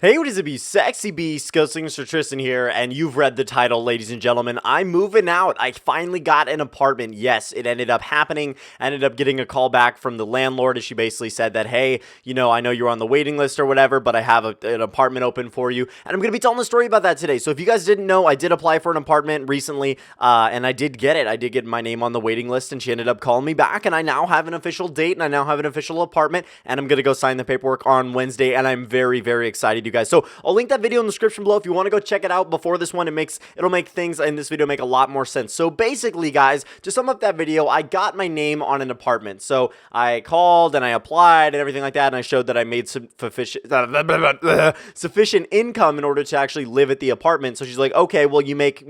Hey, what is it, be sexy beast, GhostSickness Tristan here, and you've read the title, ladies and gentlemen. I'm moving out. I finally got an apartment. Yes, it ended up happening. I ended up getting a call back from the landlord, and she basically said that, hey, I know you're on the waiting list or whatever, but I have an apartment open for you, and I'm going to be telling the story about that today. So if you guys didn't know, I did apply for an apartment recently, and I did get it. I did get my name on the waiting list, and she ended up calling me back, and I now have an official date, and I now have an official apartment, and I'm going to go sign the paperwork on Wednesday, and I'm very, very excited, you guys. So I'll link that video in the description below if you want to go check it out before this one. It'll make things in this video make a lot more sense. So basically, guys, to sum up that video, I got my name on an apartment. So I called and I applied and everything like that, and I showed that I made sufficient income in order to actually live at the apartment. So she's like, okay, well, you make,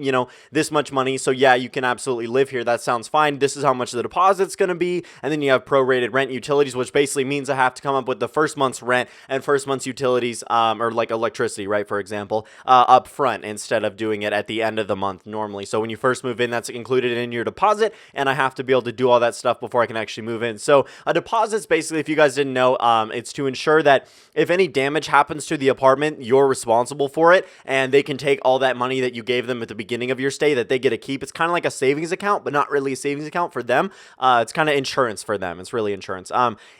this much money, so yeah, you can absolutely live here. That sounds fine. This is how much the deposit's going to be, and then you have prorated rent utilities, which basically means I have to come up with the first month's rent and first month's utilities, or like electricity, right, for example, up front instead of doing it at the end of the month normally. So when you first move in, that's included in your deposit, and I have to be able to do all that stuff before I can actually move in. So a deposit's basically, if you guys didn't know, it's to ensure that if any damage happens to the apartment, you're responsible for it, and they can take all that money that you gave them at the beginning of your stay that they get to keep. It's kind of like a savings account, but not really a savings account for them. It's kind of insurance for them. It's really insurance.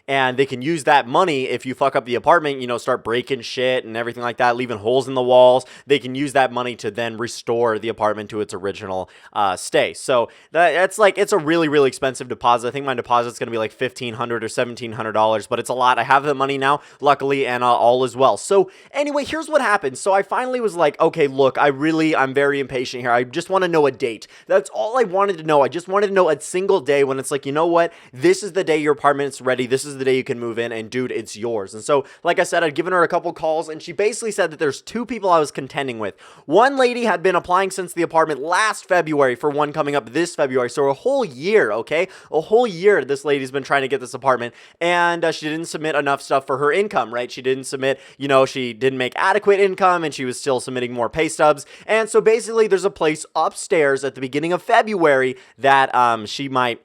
And they can use that money if you fuck up the apartment, start breaking shit and everything like that, leaving holes in the walls. They can use that money to then restore the apartment to its original stay. So it's a really, really expensive deposit. I think my deposit's going to be like $1,500 or $1,700, but it's a lot. I have the money now, luckily, and all is well. So anyway, here's what happened. So I finally was like, okay, look, I'm very impatient here. I just want to know a date. That's all I wanted to know. I just wanted to know a single day when it's like, you know what? This is the day your apartment's ready. This is the day you can move in, and dude, it's yours. And so, like I said, I'd given her a couple calls, and she basically said that there's two people I was contending with. One lady had been applying since the apartment last February for one coming up this February. So a whole year, okay? A whole year this lady's been trying to get this apartment, and she didn't submit enough stuff for her income, right? She didn't submit, she didn't make adequate income, and she was still submitting more pay stubs. And so basically there's a place upstairs at the beginning of February that she might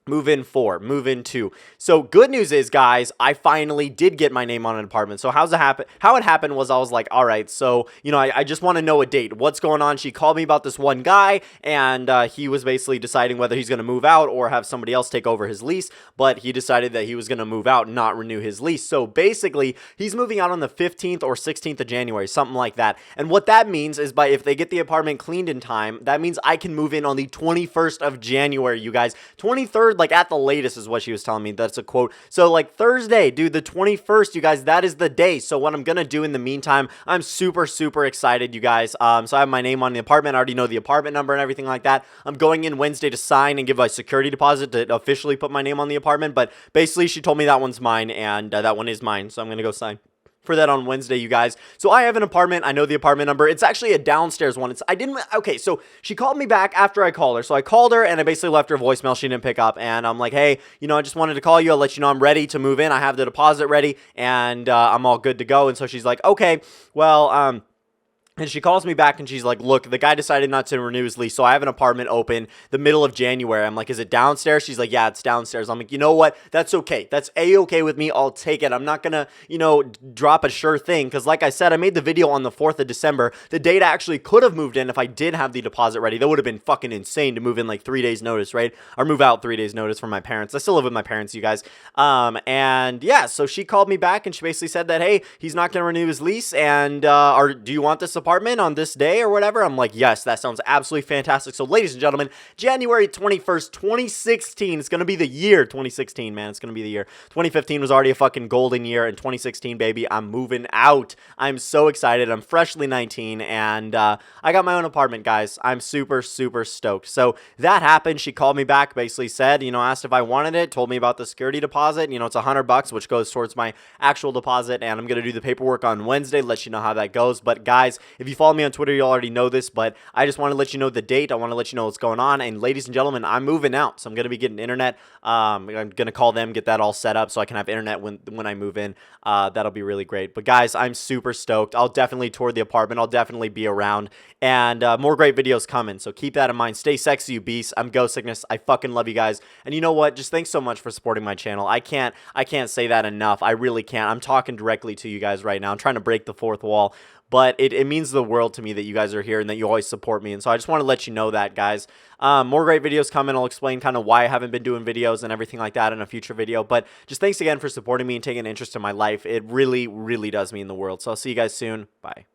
move into. So good news is, guys, I finally did get my name on an apartment. So how it happened was I was like, all right, so, I just want to know a date. What's going on? She called me about this one guy, and he was basically deciding whether he's going to move out or have somebody else take over his lease, but he decided that he was going to move out and not renew his lease. So basically, he's moving out on the 15th or 16th of January, something like that. And what that means is if they get the apartment cleaned in time, that means I can move in on the 21st of January, you guys. 23rd, like at the latest is what she was telling me. That's a quote. So like Thursday, dude, the 21st, you guys, that is the day. So what I'm going to do in the meantime, I'm super, super excited, you guys. So I have my name on the apartment. I already know the apartment number and everything like that. I'm going in Wednesday to sign and give a security deposit to officially put my name on the apartment. But basically she told me that one's mine, and that one is mine. So I'm going to go sign for that on Wednesday, you guys. So I have an apartment. I know the apartment number. It's actually a downstairs one. Okay, so she called me back after I called her. So I called her, and I basically left her a voicemail. She didn't pick up, and I'm like, hey, I just wanted to call you. I'll let you know I'm ready to move in. I have the deposit ready, and I'm all good to go. And so she's like, okay, well, and she calls me back and she's like, look, the guy decided not to renew his lease, so I have an apartment open the middle of January. I'm like, is it downstairs? She's like, yeah, it's downstairs. I'm like, you know what? That's okay. That's A-okay with me. I'll take it. I'm not going to, drop a sure thing, because like I said, I made the video on the 4th of December. The date I actually could have moved in if I did have the deposit ready. That would have been fucking insane to move in like 3 days notice, right? Or move out 3 days notice from my parents. I still live with my parents, you guys. And yeah, so she called me back and she basically said that, hey, he's not going to renew his lease, and do you want this apartment on this day or whatever? I'm like, yes, that sounds absolutely fantastic. So ladies and gentlemen, January 21st, 2016, it's going to be the year 2016, man. It's going to be the year. 2015 was already a fucking golden year, and 2016, baby, I'm moving out. I'm so excited. I'm freshly 19, and I got my own apartment, guys. I'm super, super stoked. So that happened. She called me back, basically said, asked if I wanted it, told me about the security deposit. It's $100, which goes towards my actual deposit, and I'm going to do the paperwork on Wednesday, let you know how that goes. But guys, If you follow me on Twitter, you already know this, but I just want to let you know the date. I want to let you know what's going on. And ladies and gentlemen, I'm moving out, so I'm going to be getting internet. I'm going to call them, get that all set up so I can have internet when I move in. That'll be really great. But guys, I'm super stoked. I'll definitely tour the apartment. I'll definitely be around, and more great videos coming. So keep that in mind. Stay sexy, you beasts. I'm GhostSickness. I fucking love you guys. And you know what? Just thanks so much for supporting my channel. I can't say that enough. I really can't. I'm talking directly to you guys right now. I'm trying to break the fourth wall, but it means the world to me that you guys are here and that you always support me. And so I just want to let you know that, guys. More great videos coming. I'll explain kind of why I haven't been doing videos and everything like that in a future video. But just thanks again for supporting me and taking an interest in my life. It really, really does mean the world. So I'll see you guys soon. Bye.